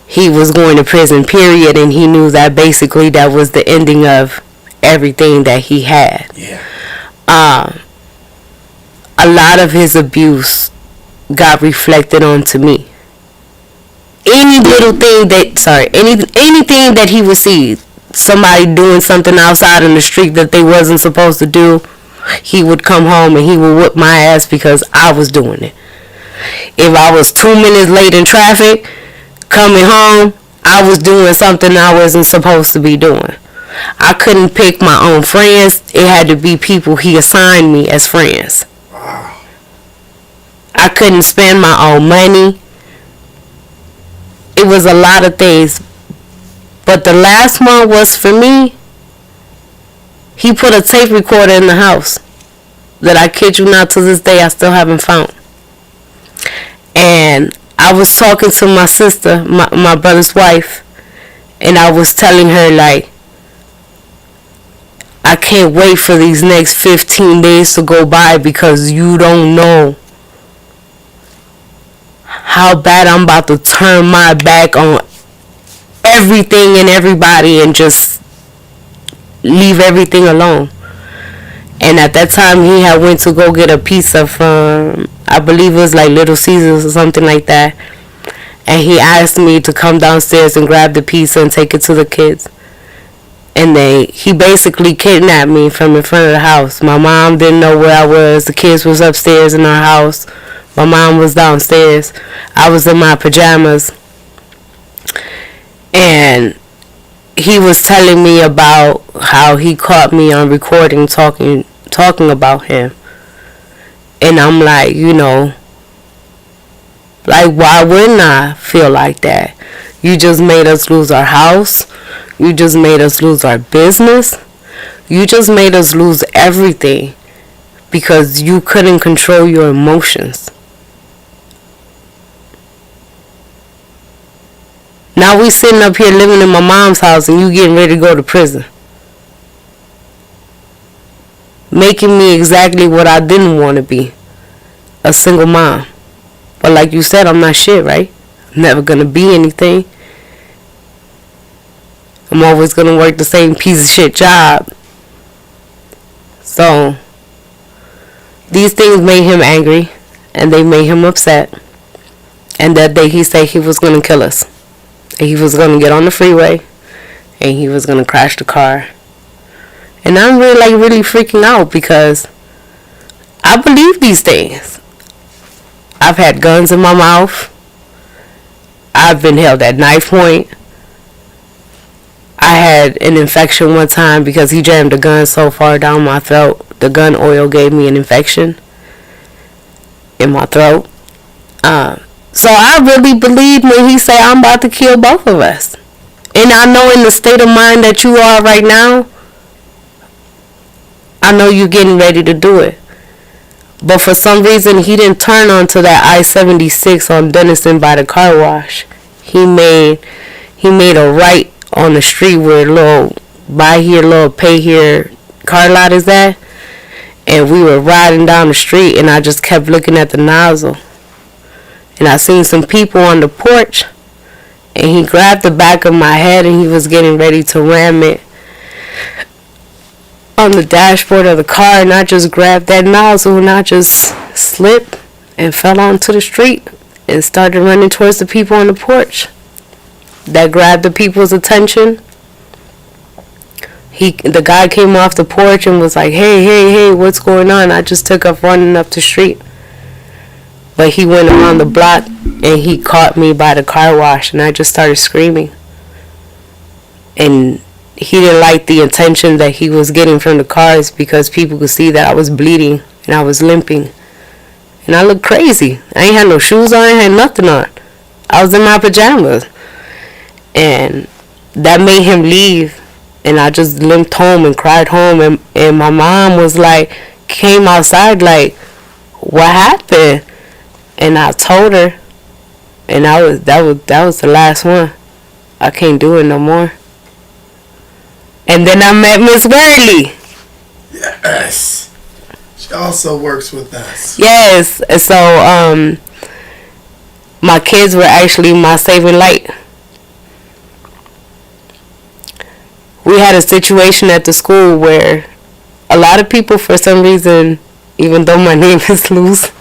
Speaker 2: he was going to prison, period. And he knew that basically that was the ending of everything that he had.
Speaker 1: Yeah.
Speaker 2: A lot of his abuse got reflected onto me. Anything that he would see, somebody doing something outside in the street that they wasn't supposed to do, he would come home and he would whip my ass because I was doing it. If I was 2 minutes late in traffic, coming home, I was doing something I wasn't supposed to be doing. I couldn't pick my own friends. It had to be people he assigned me as friends.
Speaker 1: Wow.
Speaker 2: I couldn't spend my own money. It was a lot of things. But the last one was for me. He put a tape recorder in the house that, I kid you not, to this day I still haven't found. And I was talking to my sister, my brother's wife, and I was telling her, like, I can't wait for these next 15 days to go by because you don't know how bad I'm about to turn my back on everything and everybody and just leave everything alone. And at that time, he had went to go get a pizza from, I believe it was like Little Caesars or something like that. And he asked me to come downstairs and grab the pizza and take it to the kids. And he basically kidnapped me from in front of the house. My mom didn't know where I was. The kids was upstairs in our house. My mom was downstairs. I was in my pajamas. And he was telling me about how he caught me on recording talking about him. And I'm like, like, why wouldn't I feel like that? You just made us lose our house. You just made us lose our business. You just made us lose everything because you couldn't control your emotions. Now we sitting up here living in my mom's house and you getting ready to go to prison. Making me exactly what I didn't want to be. A single mom. But like you said, I'm not shit, right? I'm never going to be anything. I'm always going to work the same piece of shit job. So, these things made him angry. And they made him upset. And that day he said he was going to kill us. And he was going to get on the freeway. And he was going to crash the car. And I'm really freaking out because I believe these things. I've had guns in my mouth. I've been held at knife point. I had an infection one time because he jammed a gun so far down my throat. The gun oil gave me an infection in my throat. So I really believe when he say I'm about to kill both of us. And I know in the state of mind that you are right now, I know you're getting ready to do it. But for some reason, he didn't turn onto that I-76 on Denison by the car wash. He made a right on the street where little buy here, little pay here car lot is at. And we were riding down the street and I just kept looking at the nozzle. And I seen some people on the porch. And he grabbed the back of my head and he was getting ready to ram it on the dashboard of the car. And I just grabbed that nozzle and I just slipped and fell onto the street and started running towards the people on the porch. That grabbed the people's attention. The guy came off the porch and was like, hey, what's going on? I just took off running up the street. But he went around the block and he caught me by the car wash and I just started screaming. And he didn't like the attention that he was getting from the cars because people could see that I was bleeding and I was limping. And I looked crazy. I ain't had no shoes on, I ain't had nothing on. I was in my pajamas. and that made him leave. And I just limped home and cried home, and my mom was like, came outside like, what happened? And I told her, and that was the last one. I can't do it no more. And then I met Miss Gurley.
Speaker 1: Yes. She also works with us.
Speaker 2: Yes. So my kids were actually my saving light. We had a situation at the school where a lot of people, for some reason, even though my name is Luz,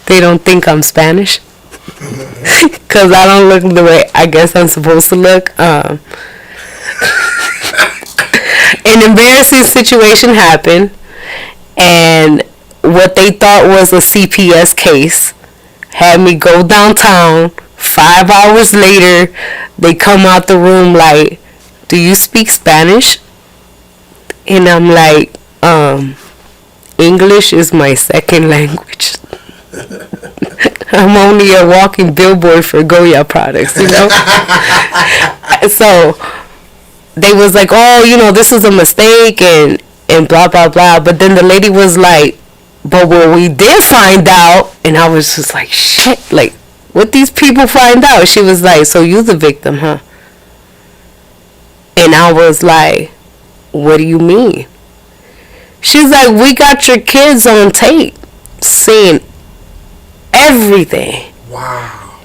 Speaker 2: they don't think I'm Spanish. Because I don't look the way I guess I'm supposed to look. An embarrassing situation happened, and what they thought was a CPS case had me go downtown. 5 hours later, they come out the room like, do you speak Spanish? And I'm like, English is my second language. I'm only a walking billboard for Goya products, you know? So they was like, oh, you know, this was a mistake and blah, blah, blah. But then the lady was like, but when we did find out, and I was just like, shit, like, what these people find out? She was like, so you the victim, huh? And I was like, what do you mean? She's like, we got your kids on tape saying everything.
Speaker 1: Wow.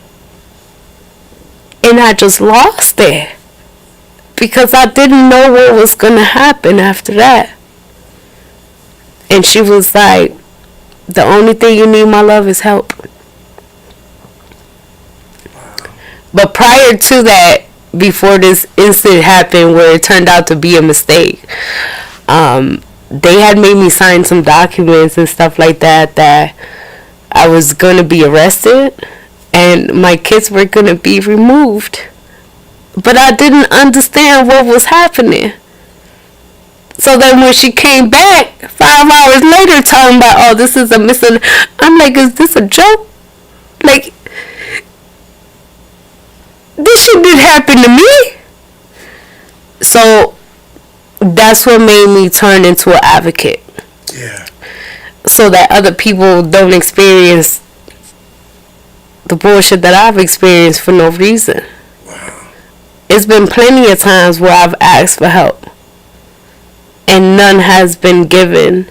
Speaker 2: And I just lost it. Because I didn't know what was going to happen after that. And she was like, the only thing you need, my love, is help.
Speaker 1: Wow.
Speaker 2: But prior to that, before this incident happened where it turned out to be a mistake, they had made me sign some documents and stuff like that I was going to be arrested and my kids were going to be removed. But I didn't understand what was happening. So then when she came back 5 hours later talking about, oh, this is a missing, I'm like, is this a joke? Like, this shit didn't happen to me. So that's what made me turn into an advocate.
Speaker 1: Yeah.
Speaker 2: So that other people don't experience the bullshit that I've experienced for no reason.
Speaker 1: Wow.
Speaker 2: It's been plenty of times where I've asked for help and none has been given.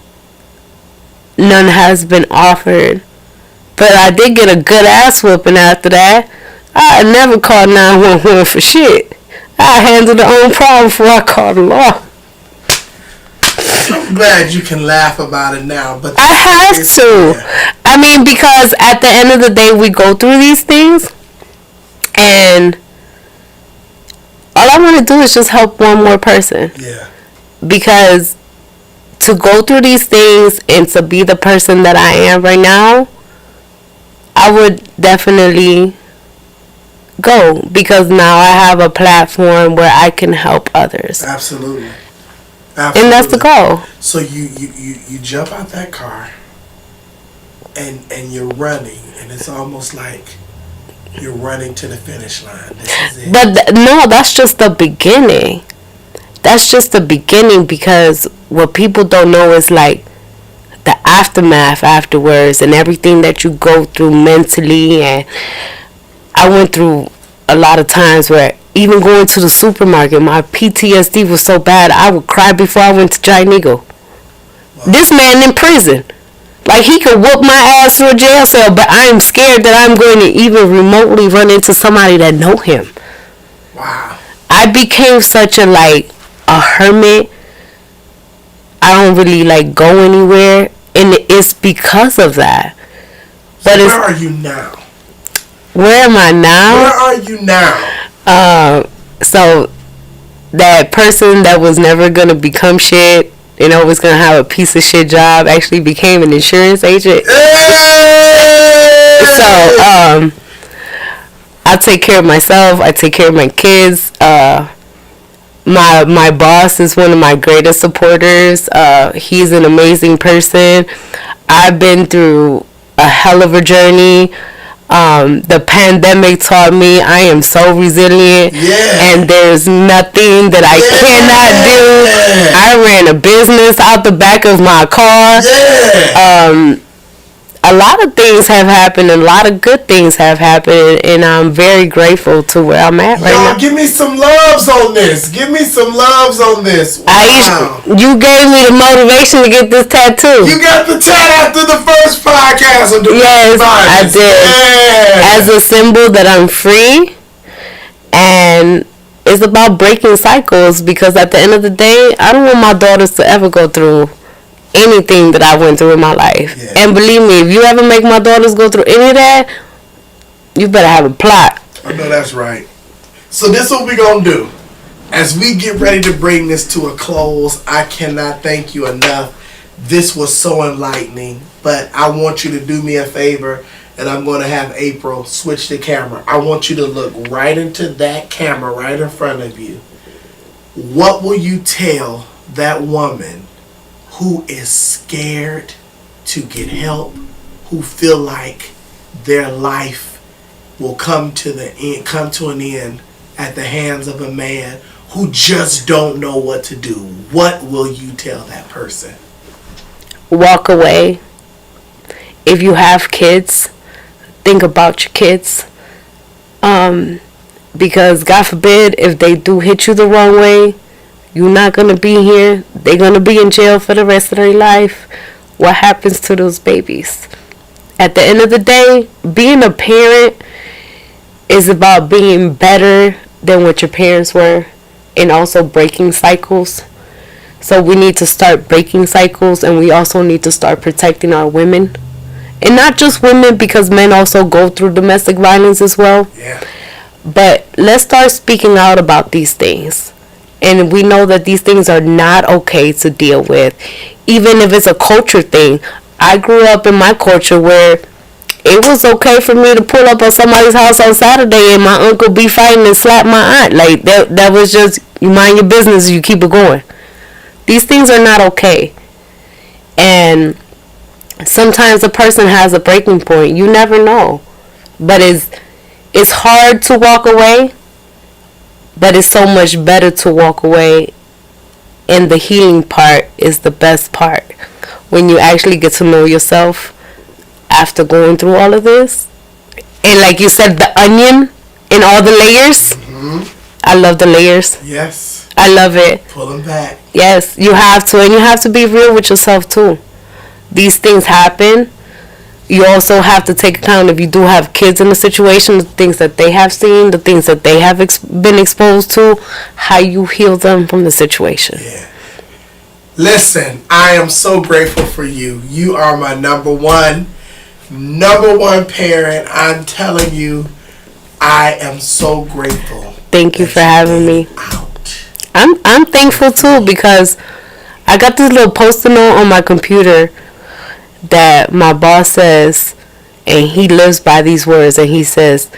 Speaker 2: None has been offered. But I did get a good ass whooping after that. I never called 911 for shit. I handled the own problem before I called the law.
Speaker 1: I'm glad you can laugh about it now, but
Speaker 2: I have to.
Speaker 1: Yeah.
Speaker 2: I mean, because at the end of the day, we go through these things, and all I want to do is just help one more person.
Speaker 1: Yeah.
Speaker 2: Because to go through these things and to be the person that I am right now, I would definitely go, because now I have a platform where I can help others.
Speaker 1: Absolutely.
Speaker 2: And that's the goal.
Speaker 1: So you jump out that car and you're running, and it's almost like you're running to the finish line. This is it.
Speaker 2: But no, that's just the beginning. That's just the beginning, because what people don't know is like the aftermath afterwards and everything that you go through mentally. And I went through a lot of times where even going to the supermarket, my PTSD was so bad I would cry before I went to Giant Eagle. Wow. This man in prison, like, he could whoop my ass to a jail cell, but I am scared that I'm going to even remotely run into somebody that know him.
Speaker 1: Wow.
Speaker 2: I became such a hermit. I don't really go anywhere, and it's because of that.
Speaker 1: But where are you now?
Speaker 2: Where am I now?
Speaker 1: Where are you now?
Speaker 2: So that person that was never gonna become shit and always gonna have a piece of shit job actually became an insurance agent.
Speaker 1: Hey!
Speaker 2: So I take care of myself. I take care of my kids. My boss is one of my greatest supporters. He's an amazing person. I've been through a hell of a journey. The pandemic taught me I am so resilient, and there's nothing that I cannot do. I ran a business out the back of my car. A lot of things have happened, and a lot of good things have happened, and I'm very grateful to where I'm at right now.
Speaker 1: Give me some loves on this. Give me some loves on this. Wow.
Speaker 2: You gave me the motivation to get this tattoo.
Speaker 1: You got the tat after the first podcast.
Speaker 2: Yes, I did. Yeah. As a symbol that I'm free, and it's about breaking cycles, because at the end of the day, I don't want my daughters to ever go through anything that I went through in my life. Yeah. And believe me, if you ever make my daughters go through any of that, you better have a plot.
Speaker 1: I know that's right. So this is what we're going to do. As we get ready to bring this to a close, I cannot thank you enough. This was so enlightening. But I want you to do me a favor, and I'm going to have April switch the camera. I want you to look right into that camera right in front of you. What will you tell that woman who is scared to get help, who feel like their life will come to an end at the hands of a man who just don't know what to do? What will you tell that person?
Speaker 2: Walk away. If you have kids, think about your kids. Because God forbid, if they do hit you the wrong way, you're not going to be here. They're going to be in jail for the rest of their life. What happens to those babies? At the end of the day, being a parent is about being better than what your parents were, and also breaking cycles. So we need to start breaking cycles, and we also need to start protecting our women. And not just women, because men also go through domestic violence as well.
Speaker 1: Yeah.
Speaker 2: But let's start speaking out about these things. And we know that these things are not okay to deal with. Even if it's a culture thing. I grew up in my culture where it was okay for me to pull up on somebody's house on Saturday and my uncle be fighting and slap my aunt. Like, that was just, you mind your business, you keep it going. These things are not okay. And sometimes a person has a breaking point. You never know. But it's hard to walk away. But it's so much better to walk away, and the healing part is the best part. When you actually get to know yourself after going through all of this. And like you said, the onion and all the layers. Mm-hmm. I love the layers.
Speaker 1: Yes.
Speaker 2: I love it.
Speaker 1: Pull them back.
Speaker 2: Yes, you have to. And you have to be real with yourself too. These things happen. You also have to take account, if you do have kids in the situation, the things that they have seen, the things that they have been exposed to, how you heal them from the situation.
Speaker 1: Yeah. Listen, I am so grateful for you. You are my number one parent. I'm telling you, I am so grateful.
Speaker 2: Thank you for having me. I'm thankful too, because I got this little post-it note on my computer that my boss says, and he lives by these words, and he says,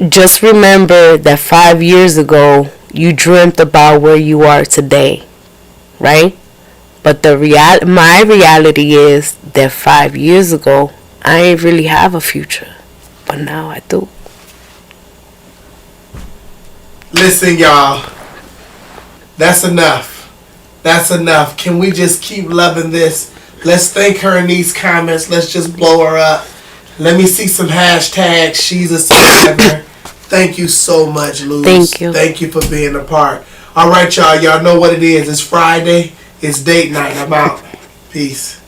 Speaker 2: just remember that 5 years ago you dreamt about where you are today, right? But my reality is that 5 years ago I ain't really have a future, but now I do.
Speaker 1: Listen, y'all, that's enough. Can we just keep loving this? Let's thank her in these comments. Let's just blow her up. Let me see some hashtags. She's a survivor. Thank you so much, Luz.
Speaker 2: Thank you.
Speaker 1: Thank you for being a part. All right, y'all. Y'all know what it is. It's Friday. It's date night. I'm out. Peace.